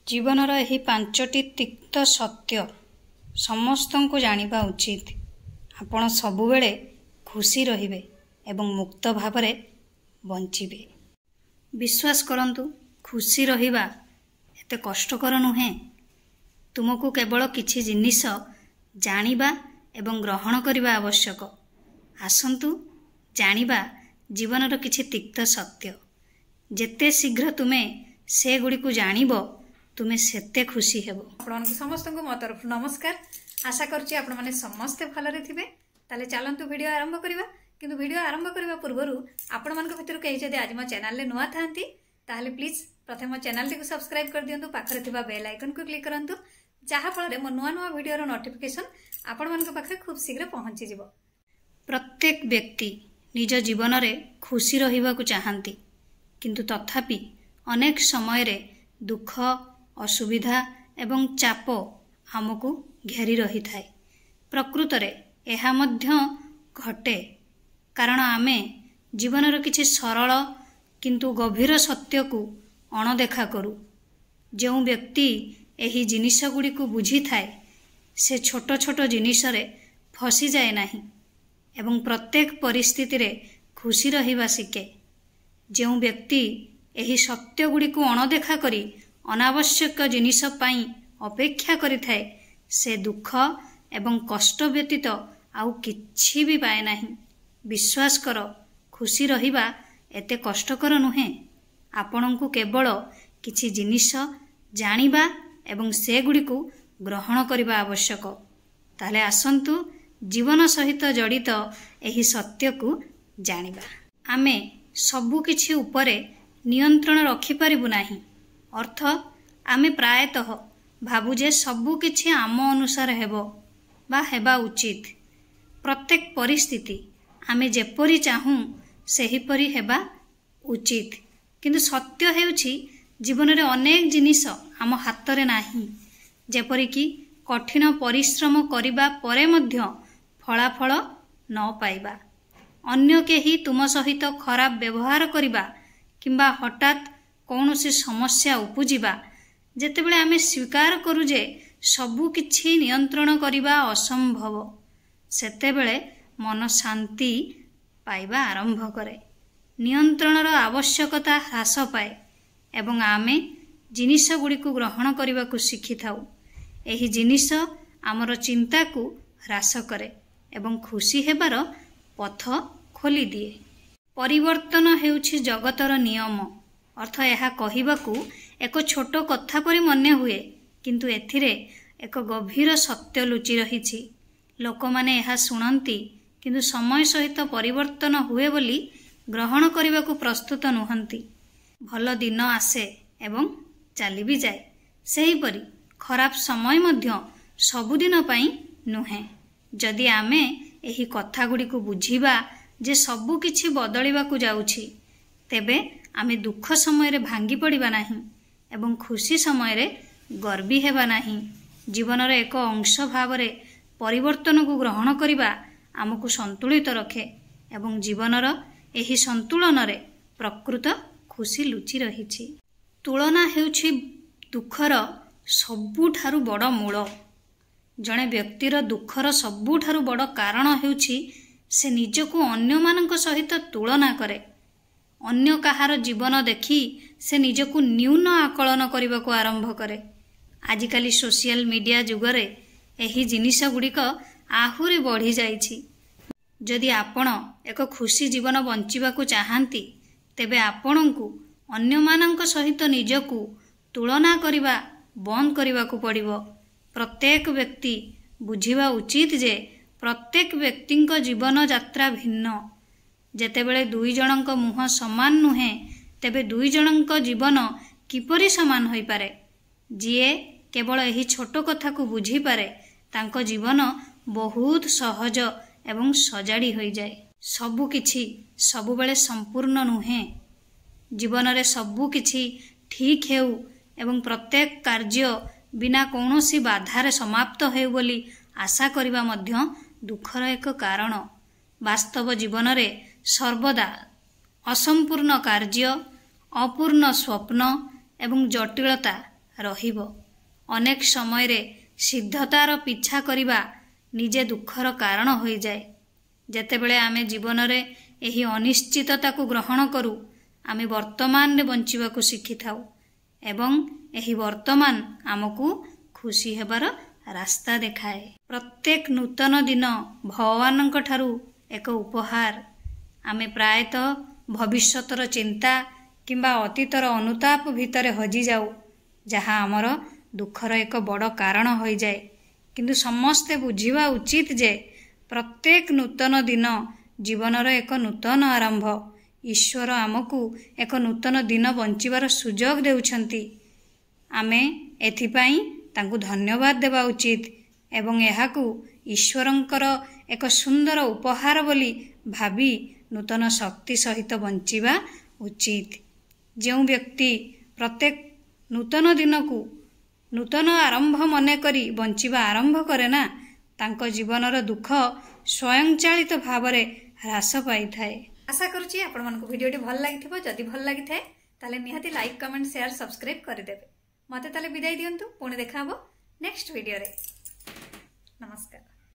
जीवनर एही 5टी तिक्त सत्य समस्तंकु जानिबा उचित। आपण सबुबेले खुशी रहिबे एवं मुक्त भावरे बंचिबे। विश्वास करंतु, खुशी रहिबा एते कष्टकर नुहे। तुमको केवल किछि जिनिस जानिबा एवं ग्रहण करिबा आवश्यक। आसंतु जानिबा जीवनर किछि तिक्त सत्य। जेते शीघ्र तुमे से गुडी को जानिबो तुमे सेते खुशी हेबो। आपन समस्त को मो तरफ नमस्कार। आशा करछि आपण माने समस्त भलरे थिबे। ताले चलंतु वीडियो आरंभ करिबा। किंतु वीडियो आरंभ करिबा पूर्वरु आपण मान को भितर कहि जदि आज मो चैनल ले नुवा थांती ताले प्लीज प्रथम मो चैनल को सब्सक्राइब कर दियंतु। पाखरे थिबा बेल आइकन को क्लिक करंतु, जहा फल मो नुवा नुवा वीडियो रो नोटिफिकेशन आपण मान को पाखरे खूब शीघ्र पहुंची जिवो। प्रत्येक व्यक्ति निज जीवन रे खुशी रहिबा को चाहंती, किंतु तथापि अनेक समय रे दुख, असुविधा एवं चाप हमकु घेरी रही थाए। प्रकृत रे एहा मध्य घटे, कारण आमे जीवनर किछि सरल किंतु गभीर सत्य को अणदेखा करू। जो व्यक्ति एही जिनिस गुडी को बुझी थाए से छोट छोट जिनिस रे फसी जाए नाही एवं प्रत्येक परिस्थिति रे खुशी रहिबा शिके। जो व्यक्ति एही सत्य गुडी को अणदेखा करी अनावश्यक जिनिस पाई अपेक्षा करि थाए से दुख एवं कष्ट व्यतीत आउ किछि भी पाए नाही। विश्वास कर, खुशी रहिबा एते कष्टकर नुहे। आपणंकु केवल किछि जिनिस जानिबा एवं से गुडी को ग्रहण करिबा आवश्यक। ताले आसंतु जीवन सहित जड़ित एही सत्य को जानिबा। आमे सबु किछि उपरे नियंत्रण रखि परिबु नाही। अर्थ, आमे प्रायतः भाबु जे सबु किछि आम अनुसार हेबो बा हेबा उचित। प्रत्येक परिस्थिति आमे जेपरि चाहूं सेहिपरि हेबा उचित। किंतु सत्य हेउछि जीवन रे अनेक जिनिस आम हाथ रे नाही। जेपरि कि कठिन परिश्रम करिबा परे मध्य फलाफल न पाइबा, अन्य केही तुम सहित खराब व्यवहार करिबा किंबा हठात कौनसी समस्या उपजिबा। जेतेबेले आमे स्वीकार करू जे सबु किछि नियंत्रण करिबा असंभव, सेतेबेले मन शांति पाइबा आरंभ करे। नियंत्रणर आवश्यकता ह्रास पाए एवं आमे जिनिस गुडी को ग्रहण करिबा को शिखि थाउ। एही जिनिस आमर चिंता को ह्रास करे एवं खुशी हेबार पथ खोली दिए। परिवर्तन हेउछि जगतर नियम। अर्थ, यह कहिबाकू एक छोट कथा परि मने हुए, किंतु एथिरे एक गभीर सत्य लुचि रहिछि। लोक माने यह सुनंती, किंतु समय सहित परिवर्तन हुए बोली ग्रहण करिबाकू प्रस्तुत नुहंती। भल दिन आसे एवं चली भी जाए, सेहीपरि खराब समय मध्य सबुदिन पई नुहे। जदि आमे एही कथा गुडी को बुझिबा जे सबु किछि बदलिबाकू जाउछि, तेबे आमे दुख समय रे भांगी पड़िबा नाही एवं खुशी समय रे गर्वी हेबा नाही। जीवनर एक अंश भाव रे परिवर्तन को ग्रहण करिबा आमको संतुलित रखे एवं जीवनर एही संतुलन रे प्रकृत खुशी लुचि रहिछि। तुलना हेउछि दुखर सबुठारु बड़ मूल। जणे व्यक्तिर दुखर सबुठारु बड़ कारण हेउछि से निजको अन्य मानक सहित तुलना करे। अन्य कहार जीवन देखी से निजको न्यून आकलन करने को आरंभ करे। आजिकाली सोशल मीडिया जुगरे एही जिनिस गुड़िक आहुरी बढ़ी जाइछि। जदि आपण एक खुशी जीवन बंचिबा को चाहंती, तेबे आपणंकु अन्य मानक सहित निजको तुलना करिबा बंद करिबा को पड़िबो। प्रत्येक व्यक्ति बुझिबा उचित जे प्रत्येक व्यक्तिंक जीवन यात्रा भिन्न। जेतेबेले दुई जनक मुह समान नुहे, तेबे दुई जनक जीवन किपरि समान होई पारे। जिए केवल एही छोट कथा को बुझी पारे, तांको जीवन बहुत सहज एवं सजाड़ी होई जाए। सबु किछि सबुबेले संपूर्ण नुहे। जीवन रे सबु किछि ठीक हेउ एवं प्रत्येक कार्य बिना कौनसी बाधारे समाप्त हेउ बोली आशा करिबा मध्य दुखर एक कारण। वास्तव जीवन रे सर्वदा असंपूर्ण कार्य, अपूर्ण स्वप्न एवं जटिलता ରହିବ। ଅନେକ ସମୟରେ ସିଦ୍ଧତାର ପିଛା କରିବା ନିଜେ ଦୁଃଖର କାରଣ ହୋଇଯାଏ। ଯେତେବେଳେ ଆମେ ଜୀବନରେ ଏହି ଅନିଶ୍ଚିତତାକୁ ଗ୍ରହଣ କରୁ, ଆମେ ବର୍ତ୍ତମାନରେ ବଞ୍ଚିବାକୁ ଶିଖିଥାଉ ଏବଂ ଏହି ବର୍ତ୍ତମାନ ଆମକୁ ଖୁସି ହେବାର ରାସ୍ତା ଦେଖାଏ। ପ୍ରତ୍ୟେକ ନୂତନ ଦିନ ଭଗବାନଙ୍କ ଠାରୁ ଏକ ଉପହାର। ଆମେ ପ୍ରାୟତଃ ଭବିଷ୍ୟତର ଚିନ୍ତା କିମ୍ବା ଅତୀତର ଅନୁତାପ ଭିତରେ ହଜିଯାଉ, ଯାହା ଆମର ଦୁଃଖର ଏକ ବଡ଼ କାରଣ ହୋଇଯାଏ। କିନ୍ତୁ ସମସ୍ତେ ବୁଝିବା ଉଚିତ ଯେ ପ୍ରତ୍ୟେକ ନୂତନ ଦିନ ଜୀବନର ଏକ ନୂତନ ଆରମ୍ଭ। ଈଶ୍ୱର ଆମକୁ ଏକ ନୂତନ ଦିନ ବଞ୍ଚିବାର ସୁଯୋଗ ଦେଉଛନ୍ତି। ଆମେ ଏଥିପାଇଁ ତାଙ୍କୁ ଧନ୍ୟବାଦ ଦେବା ଉଚିତ ଏବଂ ଏହାକୁ ଈଶ୍ୱରଙ୍କର ଏକ ସୁନ୍ଦର ଉପହାର ବୋଲି ଭାବି ନୂତନ ଶକ୍ତି ସହିତ ବଞ୍ଚିବା ଉଚିତ। ଯେଉଁ ବ୍ୟକ୍ତି ପ୍ରତ୍ୟେକ ନୂତନ ଦିନକୁ ନୂତନ ଆରମ୍ଭ ମନେକରି ବଞ୍ଚିବା ଆରମ୍ଭ କରେ ନା, ତାଙ୍କ ଜୀବନର ଦୁଃଖ ସ୍ୱୟଂଚାଳିତ ଭାବରେ ହ୍ରାସ ପାଇଥାଏ। आशा करुच्ची आपको भिडियोटी भल लगी। जदि भल लगी थाए ताले निहाती लाइक कमेंट शेयर सब्सक्राइब करदेवे। मते ताले विदाई दियंतु। पुणी देखा हबो नेक्स्ट वीडियो रे। नमस्कार।